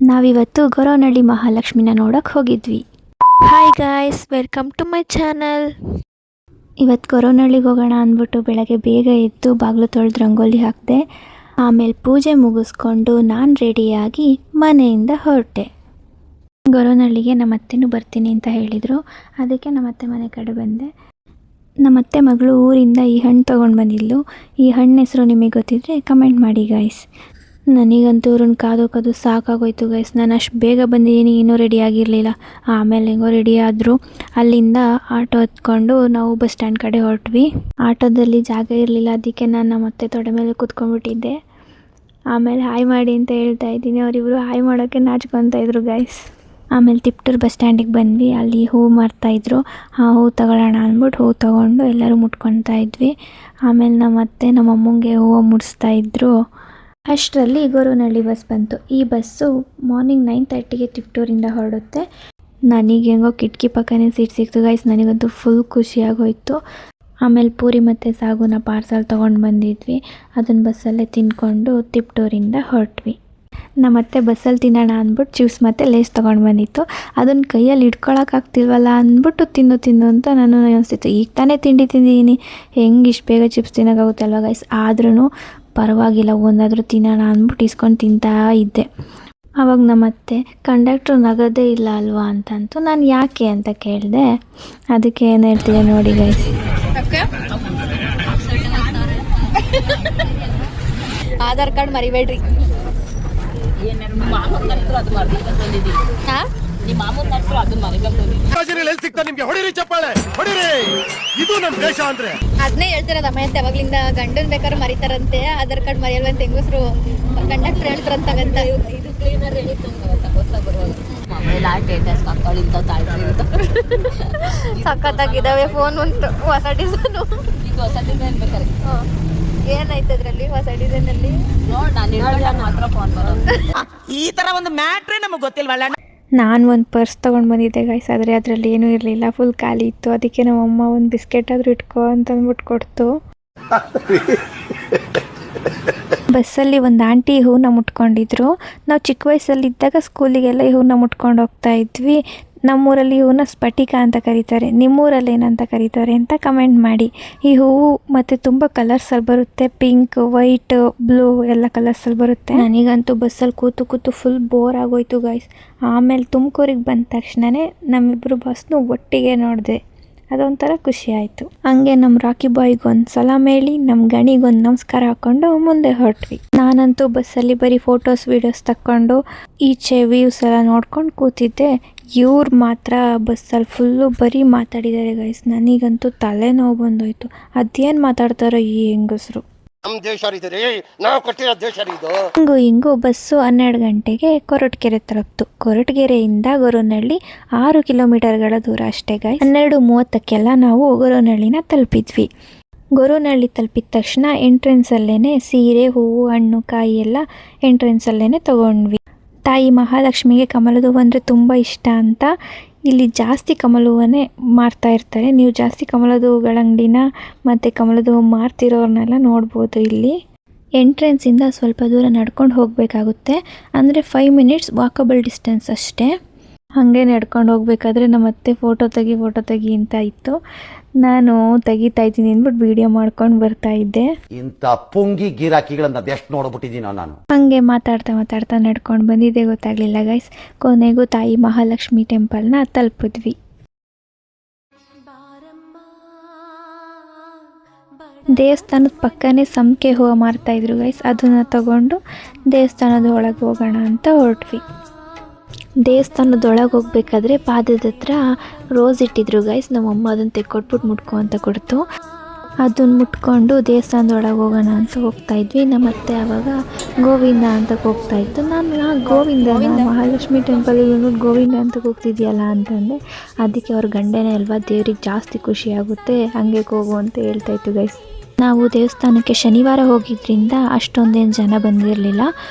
ನಾವಿವತ್ತು ಗೊರವನಹಳ್ಳಿ ಮಹಾಲಕ್ಷ್ಮಿನ ನೋಡೋಕೆ ಹೋಗಿದ್ವಿ. Hi guys, welcome to my channel. ಇವತ್ತು ಗೊರವನಹಳ್ಳಿಗೆ ಹೋಗೋಣ ಅಂದ್ಬಿಟ್ಟು ಬೆಳಗ್ಗೆ ಬೇಗ ಎದ್ದು ಬಾಗಿಲು ತೊಳೆದು ರಂಗೋಲಿ ಹಾಕಿದೆ. ಆಮೇಲೆ ಪೂಜೆ ಮುಗಿಸ್ಕೊಂಡು ನಾನು ರೆಡಿಯಾಗಿ ಮನೆಯಿಂದ ಹೊರಟೆ. ಗೊರವನಹಳ್ಳಿಗೆ ನಮ್ಮ ಅತ್ತೆನೂ ಬರ್ತೀನಿ ಅಂತ ಹೇಳಿದರು. ಅದಕ್ಕೆ ನಮ್ಮ ಅತ್ತೆ ಮನೆ ಕಡೆ ಬಂದೆ. ನಮ್ಮ ಅತ್ತೆ ಮಗಳು ಊರಿಂದ ಈ ಹಣ್ಣು ತೊಗೊಂಡು ಬಂದಿದ್ಲು. ಈ ಹಣ್ಣು ಹೆಸರು ನಿಮಗೆ ಗೊತ್ತಿದ್ದರೆ ಕಮೆಂಟ್ ಮಾಡಿ ಗೈಸ್. ನನಗಂತೂ ಇವ್ರನ್ನ ಕಾದು ಸಾಕಾಗೋಯ್ತು ಗೈಸ್. ನಾನು ಅಷ್ಟು ಬೇಗ ಬಂದಿದ್ದೀನಿ, ಇನ್ನೂ ರೆಡಿ ಆಗಿರಲಿಲ್ಲ. ಆಮೇಲೆ ಹೆಂಗೋ ರೆಡಿ ಆದರು. ಅಲ್ಲಿಂದ ಆಟೋ ಹತ್ಕೊಂಡು ನಾವು ಬಸ್ ಸ್ಟ್ಯಾಂಡ್ ಕಡೆ ಹೊರಟ್ವಿ. ಆಟೋದಲ್ಲಿ ಜಾಗ ಇರಲಿಲ್ಲ, ಅದಕ್ಕೆ ನಾನು ನಮ್ಮ ಅತ್ತೆ ತೊಡೆ ಮೇಲೆ ಕೂತ್ಕೊಂಡ್ಬಿಟ್ಟಿದ್ದೆ. ಆಮೇಲೆ ಹಾಯ್ ಮಾಡಿ ಅಂತ ಹೇಳ್ತಾ ಇದ್ದೀನಿ. ಅವರಿಬ್ಬರು ಹಾಯ್ ಮಾಡೋಕ್ಕೆ ನಾಚ್ಕೊತಾಯಿದ್ರು ಗೈಸ್. ಆಮೇಲೆ ತಿಪ್ಟೂರು ಬಸ್ ಸ್ಟ್ಯಾಂಡಿಗೆ ಬಂದ್ವಿ. ಅಲ್ಲಿ ಹೂವು ಮಾರ್ತಾಯಿದ್ರು. ಆ ಹೂವು ತಗೊಳ್ಳೋಣ ಅಂದ್ಬಿಟ್ಟು ಹೂವು ತೊಗೊಂಡು ಎಲ್ಲರೂ ಮುಟ್ಕೊತಾ ಇದ್ವಿ. ಆಮೇಲೆ ನಮ್ಮ ಅತ್ತೆ ನಮ್ಮ ಅಮ್ಮಂಗೆ ಹೂವು ಮುಡಿಸ್ತಾಯಿದ್ರು. ಅಷ್ಟರಲ್ಲಿ ಗೊರವನಹಳ್ಳಿ ಬಸ್ ಬಂತು. ಈ ಬಸ್ಸು ಮಾರ್ನಿಂಗ್ 9:30ಗೆ ತಿಪ್ಟೂರಿಂದ ಹೊರಡುತ್ತೆ. ನನಗೆ ಹೆಂಗೋ ಕಿಟಕಿ ಪಕ್ಕನೇ ಸೀಟ್ ಸಿಕ್ತು ಗೈಸ್. ನನಗಂತೂ ಫುಲ್ ಖುಷಿಯಾಗೋಯ್ತು. ಆಮೇಲೆ ಪೂರಿ ಮತ್ತು ಸಾಗುನ ಪಾರ್ಸಲ್ ತೊಗೊಂಡು ಬಂದಿದ್ವಿ. ಅದನ್ನು ಬಸ್ಸಲ್ಲೇ ತಿಂದ್ಕೊಂಡು ತಿಪ್ಟೂರಿಂದ ಹೊರಟ್ವಿ. ನಮ್ಮತ್ತೆ ಬಸ್ಸಲ್ಲಿ ತಿನ್ನೋಣ ಅಂದ್ಬಿಟ್ಟು ಚಿಪ್ಸ್ ಮತ್ತು ಲೇಸ್ ತೊಗೊಂಡು ಬಂದಿತ್ತು. ಅದನ್ನು ಕೈಯಲ್ಲಿ ಇಟ್ಕೊಳಕ್ಕಾಗ್ತಿಲ್ವಲ್ಲ ಅಂದ್ಬಿಟ್ಟು ತಿನ್ನು ಅಂತ ನಾನು ಅನಿಸ್ತಿತ್ತು. ಈಗ ತಾನೇ ತಿಂಡಿ ತಿಂದಿದ್ದೀನಿ, ಹೆಂಗೆ ಇಷ್ಟು ಬೇಗ ಚಿಪ್ಸ್ ತಿನ್ನೋಕ್ಕಾಗುತ್ತೆ ಅಲ್ವಾ ಗೈಸ್. ಆದ್ರೂ ಪರವಾಗಿಲ್ಲ, ಒಂದಾದರೂ ತಿನ್ನೋಣ ಅಂದ್ಬಿಟ್ಟು ಇಸ್ಕೊಂಡು ತಿಂತಾ ಇದ್ದೆ. ಆವಾಗ ನಮ್ಮತ್ತೆ ಕಂಡಕ್ಟ್ರು ನಗೋದೇ ಇಲ್ಲ ಅಲ್ವಾ ಅಂತಂತು. ನಾನು ಯಾಕೆ ಅಂತ ಕೇಳಿದೆ. ಅದಕ್ಕೆ ಏನು ಹೇಳ್ತಿದೆ ನೋಡಿ ಗೈಸ್. ಆಧಾರ್ ಕಾರ್ಡ್ ಮರಿಬೇಡ್ರಿ. ಅದನ್ನೇ ಹೇಳ್ತಿರೋದು ಅಮ್ಮಂತೆ. ಅವಾಗ್ಲಿಂದ ಗಂಡನ್ ಬೇಕಾದ್ರೆ ಮರಿತಾರಂತೆ, ಆಧಾರ್ ಕಾರ್ಡ್ ಮರಿಯಲ್ವಂತ ಹೆಂಗಸರು ಕಂಡಕ್ಟರ್ ಹೇಳ್ತಾರಂತ. ಇದು ಕ್ಲೀನರ್ ಸಖತ್ತಾಗಿದ್ದಾವೆ ಫೋನ್ ಉಂಟು. ಹೊಸ ಡಿಸೈನು, ಹೊಸ ಡಿಸೈನ್ ಬೇಕಾರೆ ಏನಾಯ್ತು ಅದ್ರಲ್ಲಿ ಹೊಸ ಡಿಸೈನ್ ಅಲ್ಲಿ ಮಾತ್ರ ಫೋನ್ ಬರೋದು. ಈ ತರ ಒಂದು ಮ್ಯಾಟ್ರೇ ನಮಗೆ ಗೊತ್ತಿಲ್ವಲ್ಲ. ನಾನು ಒಂದು ಪರ್ಸ್ ತೊಗೊಂಡು ಬಂದಿದ್ದೆ ಗೈಸ್. ಆದರೆ ಅದರಲ್ಲಿ ಏನೂ ಇರಲಿಲ್ಲ, ಫುಲ್ ಖಾಲಿ ಇತ್ತು. ಅದಕ್ಕೆ ನಮ್ಮಮ್ಮ ಒಂದು ಬಿಸ್ಕೆಟ್ ಆದರೂ ಇಟ್ಕೋ ಅಂತಂದ್ಬಿಟ್ಟು ಕೊಡ್ತು. ಬಸ್ಸಲ್ಲಿ ಒಂದು ಆಂಟಿ ಹೂವನ್ನ ಮುಟ್ಕೊಂಡಿದ್ರು. ನಾವು ಚಿಕ್ಕ ವಯಸ್ಸಲ್ಲಿದ್ದಾಗ ಸ್ಕೂಲಿಗೆಲ್ಲ ಈ ಹೂವನ್ನ ಮುಟ್ಕೊಂಡು ಹೋಗ್ತಾ ಇದ್ವಿ. ನಮ್ಮೂರಲ್ಲಿ ಹೂವನ್ನ ಸ್ಫಟಿಕ ಅಂತ ಕರೀತಾರೆ. ನಿಮ್ಮೂರಲ್ಲಿ ಏನಂತ ಕರೀತಾರೆ ಅಂತ ಕಮೆಂಟ್ ಮಾಡಿ. ಈ ಹೂವು ಮತ್ತು ತುಂಬ ಕಲರ್ಸಲ್ಲಿ ಬರುತ್ತೆ. ಪಿಂಕ್, ವೈಟ್, ಬ್ಲೂ ಎಲ್ಲ ಕಲರ್ಸಲ್ಲಿ ಬರುತ್ತೆ. ನನಗಂತೂ ಬಸ್ಸಲ್ಲಿ ಕೂತು ಫುಲ್ ಬೋರ್ ಆಗೋಯ್ತು ಗೈಸ್. ಆಮೇಲೆ ತುಮಕೂರಿಗೆ ಬಂದ ತಕ್ಷಣವೇ ನಮ್ಮಿಬ್ಬರು ಬಸ್ನು ಒಟ್ಟಿಗೆ ನೋಡಿದೆ. ಅದೊಂಥರ ಖುಷಿ ಆಯಿತು. ಹಂಗೆ ನಮ್ಮ ರಾಕಿ ಬಾಯ್ಗೆ ಒಂದು ಸಲಾಮ್ ಹೇಳಿ ನಮ್ಮ ಗಣಿಗೊಂದು ನಮಸ್ಕಾರ ಹಾಕ್ಕೊಂಡು ಮುಂದೆ ಹೊರಟ್ವಿ. ನಾನಂತೂ ಬಸ್ಸಲ್ಲಿ ಬರೀ ಫೋಟೋಸ್ ವೀಡಿಯೋಸ್ ತಕ್ಕೊಂಡು ಈಚೆ ವ್ಯೂಸ್ ಎಲ್ಲ ನೋಡ್ಕೊಂಡು ಕೂತಿದ್ದೆ. ಇವ್ರು ಮಾತ್ರ ಬಸ್ಸಲ್ಲಿ ಫುಲ್ಲು ಬರೀ ಮಾತಾಡಿದ್ದಾರೆ ಗೈಸ್. ನನಗಂತೂ ತಲೆನೋವು ಬಂದೋಯ್ತು. ಅದೇನು ಮಾತಾಡ್ತಾರೋ ಈ ಹೆಂಗಸರು. ಹಿಂಗೂ ಬಸ್ಸು 12 ಗಂಟೆಗೆ ಕೊರಟಗೆರೆ ತಲುಪ್ತು. ಕೊರಟಗೆರೆಯಿಂದ ಗೊರವನಹಳ್ಳಿ 6 ಕಿಲೋಮೀಟರ್ಗಳ ದೂರ ಅಷ್ಟೇ ಗೈಸ್. 12:30ಕ್ಕೆಲ್ಲ ನಾವು ಗೊರವನಹಳ್ಳಿನ ತಲುಪಿದ್ವಿ. ಗೊರವನಹಳ್ಳಿ ತಲುಪಿದ ತಕ್ಷಣ ಎಂಟ್ರೆನ್ಸಲ್ಲೇ ಸೀರೆ, ಹೂವು, ಹಣ್ಣು, ಕಾಯಿ ಎಲ್ಲ ಎಂಟ್ರೆನ್ಸಲ್ಲೇ ತೊಗೊಂಡ್ವಿ. ತಾಯಿ ಮಹಾಲಕ್ಷ್ಮಿಗೆ ಕಮಲದ ಹೂವು ಅಂದರೆ ತುಂಬ ಇಷ್ಟ ಅಂತ ಇಲ್ಲಿ ಜಾಸ್ತಿ ಕಮಲ ಹೂವನ್ನೇ ಮಾರ್ತಾ ಇರ್ತಾರೆ. ನೀವು ಜಾಸ್ತಿ ಕಮಲದ ಹೂವುಗಳ ಅಂಗಡಿನ ಮತ್ತು ಕಮಲದ ಹೂವು ಮಾರ್ತಿರೋರ್ನೆಲ್ಲ ನೋಡ್ಬೋದು. ಇಲ್ಲಿ ಎಂಟ್ರೆನ್ಸಿಂದ ಸ್ವಲ್ಪ ದೂರ ನಡ್ಕೊಂಡು ಹೋಗಬೇಕಾಗುತ್ತೆ. ಅಂದರೆ 5 ಮಿನಿಟ್ಸ್ ವಾಕಬಲ್ ಡಿಸ್ಟೆನ್ಸ್ ಅಷ್ಟೇ. ಹಾಗೆ ನಡ್ಕೊಂಡು ಹೋಗ್ಬೇಕಾದ್ರೆ ನಮ್ಮ ಅತ್ತೆ ಫೋಟೋ ತೆಗಿ ಅಂತ ಇತ್ತು. ನಾನು ತೆಗಿತಾ ಇದ್ದೀನಿ ಅಂದ್ಬಿಟ್ಟು ವಿಡಿಯೋ ಮಾಡ್ಕೊಂಡು ಬರ್ತಾ ಇದ್ದೆ. ಇಂಥ ಪುಂಗಿ ಗಿರಾಕಿಗಳನ್ನ ಅದೆಷ್ಟು ನೋಡ್ಬಿಟ್ಟಿದ್ದೀನೋ ನಾನು. ಹಾಗೆ ಮಾತಾಡ್ತಾ ನಡ್ಕೊಂಡು ಬಂದಿದ್ದೆ, ಗೊತ್ತಾಗಲಿಲ್ಲ ಗೈಸ್. ಕೊನೆಗೂ ತಾಯಿ ಮಹಾಲಕ್ಷ್ಮಿ ಟೆಂಪಲ್ನ ತಲುಪಿದ್ವಿ. ದೇವಸ್ಥಾನದ ಪಕ್ಕನೇ ಸಂಪಿಗೆ ಹೂವು ಮಾರ್ತಾಯಿದ್ರು ಗೈಸ್. ಅದನ್ನು ತಗೊಂಡು ದೇವಸ್ಥಾನದ ಒಳಗೆ ಹೋಗೋಣ ಅಂತ ಹೊರಟ್ವಿ. ದೇವಸ್ಥಾನದೊಳಗೆ ಹೋಗ್ಬೇಕಾದ್ರೆ ಪಾದದ ಹತ್ರ ರೋಸ್ ಇಟ್ಟಿದ್ರು ಗೈಸ್. ನಮ್ಮಮ್ಮ ಅದನ್ನು ತೆಕ್ಕೊಟ್ಬಿಟ್ಟು ಮುಟ್ಕೊ ಅಂತ ಕೊಡ್ತು. ಅದನ್ನು ಮುಟ್ಕೊಂಡು ದೇವಸ್ಥಾನದೊಳಗೆ ಹೋಗೋಣ ಅಂತ ಹೋಗ್ತಾ ಇದ್ವಿ. ನಮ್ಮತ್ತೆ ಆವಾಗ ಗೋವಿಂದ ಅಂತ ಹೋಗ್ತಾಯಿತ್ತು. ನಾನು ಗೋವಿಂದ ಮಹಾಲಕ್ಷ್ಮಿ ಟೆಂಪಲಿಗೆ ಗೋವಿಂದ ಅಂತ ಹೋಗ್ತಿದ್ಯಲ್ಲ ಅಂತಂದೆ. ಅದಕ್ಕೆ ಅವ್ರ ಗಂಡನೇ ಅಲ್ವಾ, ದೇವ್ರಿಗೆ ಜಾಸ್ತಿ ಖುಷಿ ಆಗುತ್ತೆ, ಹಂಗೆ ಹೋಗು ಅಂತ ಹೇಳ್ತಾಯಿತ್ತು ಗೈಸ್. ನಾವು ದೇವಸ್ಥಾನಕ್ಕೆ ಶನಿವಾರ ಹೋಗಿದ್ದರಿಂದ ಅಷ್ಟೊಂದೇನು ಜನ ಬಂದಿರಲಿಲ್ಲ.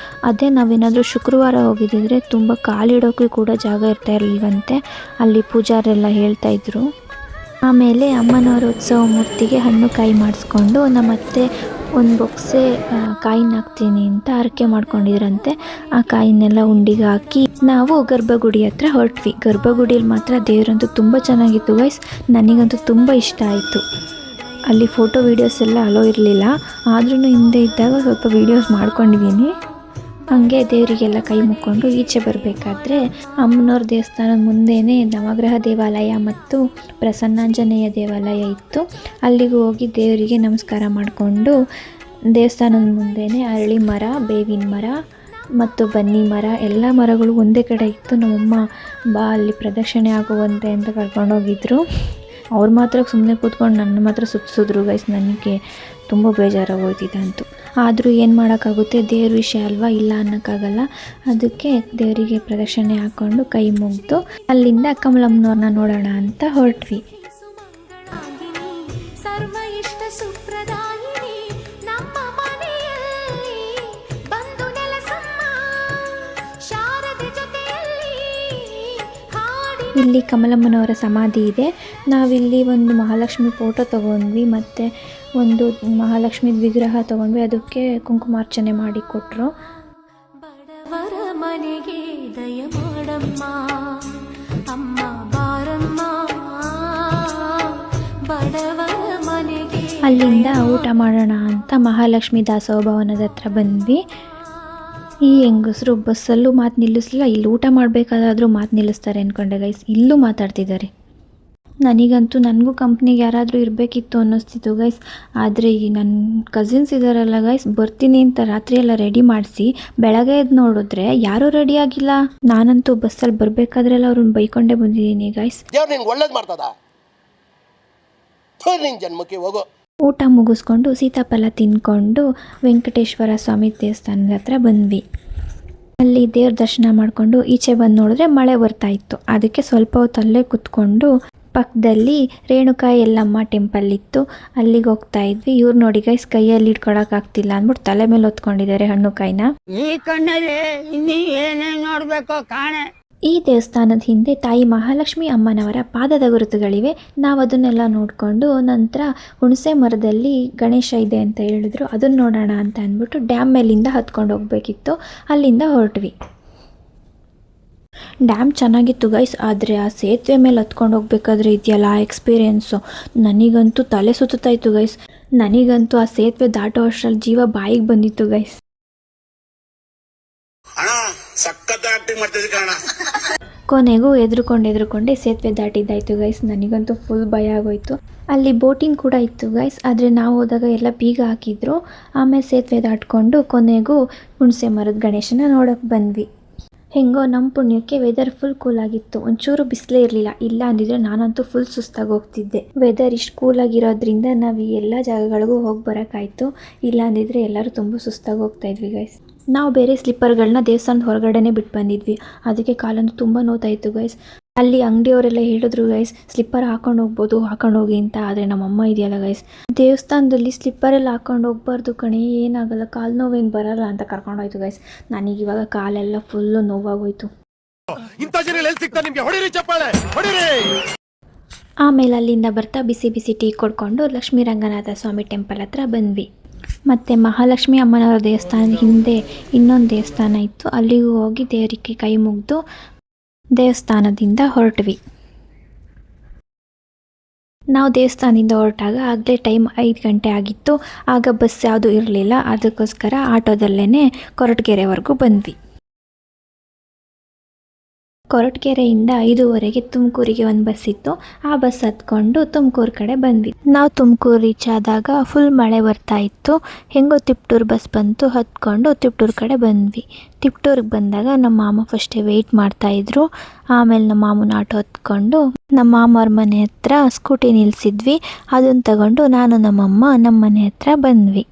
ಅದೇ ನಾವೇನಾದರೂ ಶುಕ್ರವಾರ ಹೋಗಿದ್ದಿದ್ರೆ ತುಂಬ ಕಾಲಿಡೋಕ್ಕೂ ಕೂಡ ಜಾಗ ಇರ್ತಾ ಇರಲಿಲ್ವಂತೆ. ಅಲ್ಲಿ ಪೂಜಾರೆಲ್ಲ ಹೇಳ್ತಾಯಿದ್ರು. ಆಮೇಲೆ ಅಮ್ಮನವರ ಉತ್ಸವ ಮೂರ್ತಿಗೆ ಹಣ್ಣು ಕಾಯಿ ಮಾಡಿಸ್ಕೊಂಡು ನಮ್ಮತ್ತೆ ಒಂದು ಬೊಕ್ಸೆ ಕಾಯಿನ ಹಾಕ್ತೀನಿ ಅಂತ ಹರಕೆ ಮಾಡ್ಕೊಂಡಿದ್ರಂತೆ. ಆ ಕಾಯಿನೆಲ್ಲ ಉಂಡಿಗೆ ಹಾಕಿ ನಾವು ಗರ್ಭಗುಡಿ ಹತ್ರ ಹೊರಟ್ವಿ. ಗರ್ಭಗುಡಿಯಲ್ಲಿ ಮಾತ್ರ ದೇವರಂತೂ ತುಂಬ ಚೆನ್ನಾಗಿತ್ತು ಗೈಸ್. ನನಗಂತೂ ತುಂಬ ಇಷ್ಟ ಆಯಿತು. ಅಲ್ಲಿ ಫೋಟೋ ವೀಡಿಯೋಸ್ ಎಲ್ಲ ಅಲೋ ಇರಲಿಲ್ಲ, ಆದ್ರೂ ಹಿಂದೆ ಇದ್ದಾಗ ಸ್ವಲ್ಪ ವೀಡಿಯೋಸ್ ಮಾಡ್ಕೊಂಡಿದ್ದೀನಿ. ಹಾಗೆ ದೇವರಿಗೆಲ್ಲ ಕೈ ಮುಕ್ಕೊಂಡು ಈಚೆ ಬರಬೇಕಾದ್ರೆ ಅಮ್ಮನವ್ರ ದೇವಸ್ಥಾನದ ಮುಂದೆಯೇ ನವಗ್ರಹ ದೇವಾಲಯ ಮತ್ತು ಪ್ರಸನ್ನಾಂಜನೇಯ ದೇವಾಲಯ ಇತ್ತು. ಅಲ್ಲಿಗೂ ಹೋಗಿ ದೇವರಿಗೆ ನಮಸ್ಕಾರ ಮಾಡಿಕೊಂಡು ದೇವಸ್ಥಾನದ ಮುಂದೆಯೇ ಅರಳಿ ಮರ, ಬೇವಿನ ಮರ ಮತ್ತು ಬನ್ನಿ ಮರ ಎಲ್ಲ ಮರಗಳು ಒಂದೇ ಕಡೆ ಇತ್ತು. ನಮ್ಮಮ್ಮ ಬಾ ಅಲ್ಲಿ ಪ್ರದಕ್ಷಿಣೆ ಆಗುವಂತೆ ಅಂತ ಕರ್ಕೊಂಡೋಗಿದ್ರು. ಅವ್ರು ಮಾತ್ರ ಸುಮ್ಮನೆ ಕೂತ್ಕೊಂಡು ನನ್ನ ಮಾತ್ರ ಸುತ್ತಿಸಿದ್ರು ಗೈಸ್. ನನಗೆ ತುಂಬ ಬೇಜಾರಾಗೋಯ್ತಿದ್ದಂತು. ಆದರೂ ಏನು ಮಾಡೋಕ್ಕಾಗುತ್ತೆ, ದೇವ್ರ ವಿಷಯ ಅಲ್ವಾ, ಇಲ್ಲ ಅನ್ನೋಕ್ಕಾಗಲ್ಲ. ಅದಕ್ಕೆ ದೇವರಿಗೆ ಪ್ರದಕ್ಷಿಣೆ ಹಾಕ್ಕೊಂಡು ಕೈ ಮುಗಿದು ಅಲ್ಲಿಂದ ಕಮಲಮ್ಮನವ್ರನ್ನ ನೋಡೋಣ ಅಂತ ಹೊರಟ್ವಿ. ಇಲ್ಲಿ ಕಮಲಮ್ಮನವರ ಸಮಾಧಿ ಇದೆ. ನಾವಿಲ್ಲಿ ಒಂದು ಮಹಾಲಕ್ಷ್ಮಿ ಫೋಟೋ ತೊಗೊಂಡ್ವಿ ಮತ್ತು ಒಂದು ಮಹಾಲಕ್ಷ್ಮಿ ವಿಗ್ರಹ ತೊಗೊಂಡ್ವಿ. ಅದಕ್ಕೆ ಕುಂಕುಮಾರ್ಚನೆ ಮಾಡಿ ಕೊಟ್ಟರು. ಬಡವರ ಮನೆಗೆ ದಯ ಮಾಡಮ್ಮ ಅಮ್ಮ ಬಾರಮ್ಮ, ಬಡವರ ಮನೆಗೆ. ಅಲ್ಲಿಂದ ಊಟ ಮಾಡೋಣ ಅಂತ ಮಹಾಲಕ್ಷ್ಮಿ ದಾಸೋಹ ಭವನದ ಹತ್ರ ಬಂದ್ವಿ. ಈ ಹೆಂಗಸರು ಬಸ್ಸಲ್ಲೂ ಮಾತು ನಿಲ್ಲಿಸಲಿಲ್ಲ, ಇಲ್ಲಿ ಊಟ ಮಾಡಬೇಕಾದ್ರೂ ಮಾತು ನಿಲ್ಲಿಸ್ತಾರೆ ಅಂದ್ಕೊಂಡೆ ಗೈಸ್. ಇಲ್ಲೂ ಮಾತಾಡ್ತಿದ್ದಾರೆ. ನನಗೂ ಕಂಪ್ನಿಗೆ ಯಾರಾದರೂ ಇರಬೇಕಿತ್ತು ಅನ್ನಿಸ್ತಿತ್ತು ಗೈಸ್. ಆದರೆ ಈ ನನ್ನ ಕಸಿನ್ಸ್ ಇದ್ದಾರಲ್ಲ ಗೈಸ್, ಬರ್ತೀನಿ ಅಂತ ರಾತ್ರಿ ಎಲ್ಲ ರೆಡಿ ಮಾಡಿಸಿ ಬೆಳಗ್ಗೆ ಎದ್ದು ನೋಡಿದ್ರೆ ಯಾರೂ ರೆಡಿ ಆಗಿಲ್ಲ. ನಾನಂತೂ ಬಸ್ಸಲ್ಲಿ ಬರಬೇಕಾದ್ರೆಲ್ಲ ಅವ್ರನ್ನ ಬೈಕೊಂಡೇ ಬಂದಿದ್ದೀನಿ ಗೈಸ್. ಊಟ ಮುಗಿಸ್ಕೊಂಡು ಸೀತಾಫಲ ತಿನ್ಕೊಂಡು ವೆಂಕಟೇಶ್ವರ ಸ್ವಾಮಿ ದೇವಸ್ಥಾನದ ಹತ್ರ ಬಂದ್ವಿ. ಅಲ್ಲಿ ದೇವ್ರ ದರ್ಶನ ಮಾಡಿಕೊಂಡು ಈಚೆ ಬಂದು ನೋಡಿದ್ರೆ ಮಳೆ ಬರ್ತಾ ಇತ್ತು. ಅದಕ್ಕೆ ಸ್ವಲ್ಪ ಹೊತ್ತು ಅಲ್ಲೇ ಕೂತ್ಕೊಂಡು ಪಕ್ಕದಲ್ಲಿ ರೇಣುಕಾ ಯಲ್ಲಮ್ಮ ಟೆಂಪಲ್ ಇತ್ತು, ಅಲ್ಲಿಗೆ ಹೋಗ್ತಾ ಇದ್ವಿ. ಇವ್ರು ನೋಡಿ ಗೈಸ್, ಕೈಯಲ್ಲಿ ಇಟ್ಕೊಳಕ್ಕಾಗ್ತಿಲ್ಲ ಅಂದ್ಬಿಟ್ಟು ತಲೆ ಮೇಲೆ ಹೊತ್ಕೊಂಡಿದ್ದಾರೆ ಹಣ್ಣು ಕಾಯಿನ. ಈ ಕಣ್ಣಲ್ಲಿ ಇನ್ನೀ ಏನೇನು ನೋಡಬೇಕೋ ಕಾಣೆ. ಈ ದೇವಸ್ಥಾನದ ಹಿಂದೆ ತಾಯಿ ಮಹಾಲಕ್ಷ್ಮಿ ಅಮ್ಮನವರ ಪಾದದ ಗುರುತುಗಳಿವೆ. ನಾವು ಅದನ್ನೆಲ್ಲ ನೋಡಿಕೊಂಡು ನಂತರ ಹುಣಸೆ ಮರದಲ್ಲಿ ಗಣೇಶ ಇದೆ ಅಂತ ಹೇಳಿದ್ರು. ಅದನ್ನು ನೋಡೋಣ ಅಂತ ಅಂದ್ಬಿಟ್ಟು ಡ್ಯಾಮ್ ಮೇಲಿಂದ ಹತ್ಕೊಂಡು ಹೋಗಬೇಕಿತ್ತು. ಅಲ್ಲಿಂದ ಹೊರಟ್ವಿ. ಡ್ಯಾಮ್ ಚೆನ್ನಾಗಿತ್ತು ಗೈಸ್, ಆದರೆ ಆ ಸೇತುವೆ ಮೇಲೆ ಹತ್ಕೊಂಡು ಹೋಗ್ಬೇಕಾದ್ರೆ ಇದೆಯಲ್ಲ ಆ ಎಕ್ಸ್ಪೀರಿಯೆನ್ಸು, ನನಗಂತೂ ತಲೆ ಸುತ್ತಾಯಿತು ಗೈಸ್. ನನಗಂತೂ ಆ ಸೇತುವೆ ದಾಟೋ ಅಷ್ಟರಲ್ಲಿ ಜೀವ ಬಾಯಿಗೆ ಬಂದಿತ್ತು ಗೈಸ್. ಕೊನೆಗೂ ಎದ್ರುಕೊಂಡೆ ಸೇತುವೆ ದಾಟಿದ್ದಾಯಿತು ಗೈಸ್. ನನಗಂತೂ ಫುಲ್ ಭಯ ಆಗೋಯ್ತು. ಅಲ್ಲಿ ಬೋಟಿಂಗ್ ಕೂಡ ಇತ್ತು ಗೈಸ್, ಆದರೆ ನಾವು ಹೋದಾಗ ಎಲ್ಲ ಬೀಗ ಹಾಕಿದ್ರು. ಆಮೇಲೆ ಸೇತುವೆ ದಾಟ್ಕೊಂಡು ಕೊನೆಗೂ ಹುಣಸೆ ಮರದ ಗಣೇಶನ ನೋಡೋಕೆ ಬಂದ್ವಿ. ಹೆಂಗೋ ನಮ್ಮ ಪುಣ್ಯಕ್ಕೆ ವೆದರ್ ಫುಲ್ ಕೂಲ್ ಆಗಿತ್ತು. ಒಂಚೂರು ಬಿಸಿಲೇ ಇರಲಿಲ್ಲ. ಇಲ್ಲ ಅಂದಿದ್ರೆ ನಾನಂತೂ ಫುಲ್ ಸುಸ್ತಾಗಿ ಹೋಗ್ತಿದ್ದೆ. ವೆದರ್ ಇಷ್ಟು ಕೂಲಾಗಿರೋದ್ರಿಂದ ನಾವು ಈ ಎಲ್ಲ ಜಾಗಗಳಿಗೂ ಹೋಗಿ ಬರೋಕ್ಕಾಯ್ತು. ಇಲ್ಲ ಅಂದಿದ್ರೆ ಎಲ್ಲರೂ ತುಂಬ ಸುಸ್ತಾಗಿ ಹೋಗ್ತಾ ಇದ್ವಿ ಗೈಸ್. ನಾವು ಬೇರೆ ಸ್ಲಿಪ್ಪರ್ಗಳನ್ನ ದೇವಸ್ಥಾನದ ಹೊರಗಡೆನೇ ಬಿಟ್ಟು ಬಂದಿದ್ವಿ. ಅದಕ್ಕೆ ಕಾಲಂತೂ ತುಂಬ ನೋತಾಯಿತ್ತು ಗೈಸ್. ಅಲ್ಲಿ ಅಂಗಡಿಯವರೆಲ್ಲ ಹೇಳಿದ್ರು ಗೈಸ್, ಸ್ಲಿಪ್ಪರ್ ಹಾಕೊಂಡು ಹೋಗ್ಬೋದು, ಹಾಕೊಂಡು ಹೋಗಿ ಅಂತ. ಆದರೆ ನಮ್ಮಮ್ಮ ಇದೆಯಲ್ಲ ಗೈಸ್, ದೇವಸ್ಥಾನದಲ್ಲಿ ಸ್ಲಿಪ್ಪರೆಲ್ಲ ಹಾಕೊಂಡು ಹೋಗ್ಬಾರ್ದು ಕಣೆ, ಏನಾಗಲ್ಲ, ಕಾಲು ನೋವೇನು ಬರಲ್ಲ ಅಂತ ಕರ್ಕೊಂಡೋಯ್ತು ಗೈಸ್. ನನಗಿವಾಗ ಕಾಲೆಲ್ಲ ಫುಲ್ಲು ನೋವಾಗೋಯ್ತು. ಆಮೇಲೆ ಅಲ್ಲಿಂದ ಬರ್ತಾ ಬಿಸಿ ಬಿಸಿ ಟೀ ಕೊಡ್ಕೊಂಡು ಲಕ್ಷ್ಮೀ ರಂಗನಾಥ ಸ್ವಾಮಿ ಟೆಂಪಲ್ ಹತ್ರ ಬಂದ್ವಿ. ಮತ್ತು ಮಹಾಲಕ್ಷ್ಮಿ ಅಮ್ಮನವರ ದೇವಸ್ಥಾನದ ಹಿಂದೆ ಇನ್ನೊಂದು ದೇವಸ್ಥಾನ ಇತ್ತು. ಅಲ್ಲಿಗೂ ಹೋಗಿ ದೇವರಿಗೆ ಕೈ ಮುಗಿದು ದೇವಸ್ಥಾನದಿಂದ ಹೊರಟ್ವಿ. ನಾವು ದೇವಸ್ಥಾನದಿಂದ ಹೊರಟಾಗ ಆಗಲೇ ಟೈಮ್ 5 ಗಂಟೆ ಆಗಿತ್ತು. ಆಗ ಬಸ್ ಯಾವುದೂ ಇರಲಿಲ್ಲ. ಅದಕ್ಕೋಸ್ಕರ ಆಟೋದಲ್ಲೇ ಕೊರಟಗೆರೆವರೆಗೂ ಬಂದ್ವಿ. ಕೊರಟಗೆರೆಯಿಂದ 5:15ಗೆ ತುಮಕೂರಿಗೆ ಒಂದು ಬಸ್ ಇತ್ತು. ಆ ಬಸ್ ಹತ್ಕೊಂಡು ತುಮಕೂರು ಕಡೆ ಬಂದ್ವಿ. ನಾವು ತುಮಕೂರು ರೀಚ್ ಆದಾಗ ಫುಲ್ ಮಳೆ ಬರ್ತಾ ಇತ್ತು. ಹೆಂಗೋ ತಿಪ್ಟೂರು ಬಸ್ ಬಂತು, ಹತ್ಕೊಂಡು ತಿಪ್ಟೂರು ಕಡೆ ಬಂದ್ವಿ. ತಿಪ್ಟೂರಿಗೆ ಬಂದಾಗ ನಮ್ಮ ಮಾಮ ಫಸ್ಟೇ ವೆಯ್ಟ್ ಮಾಡ್ತಾಯಿದ್ರು. ಆಮೇಲೆ ನಮ್ಮ ಮಾಮನ ಆಟೋ ಹತ್ಕೊಂಡು ನಮ್ಮ ಮಾಮವ್ರ ಮನೆ ಹತ್ರ ಸ್ಕೂಟಿ ನಿಲ್ಲಿಸಿದ್ವಿ. ಅದನ್ನು ತಗೊಂಡು ನಾನು ನಮ್ಮಮ್ಮ ನಮ್ಮ ಮನೆ ಹತ್ರ ಬಂದ್ವಿ.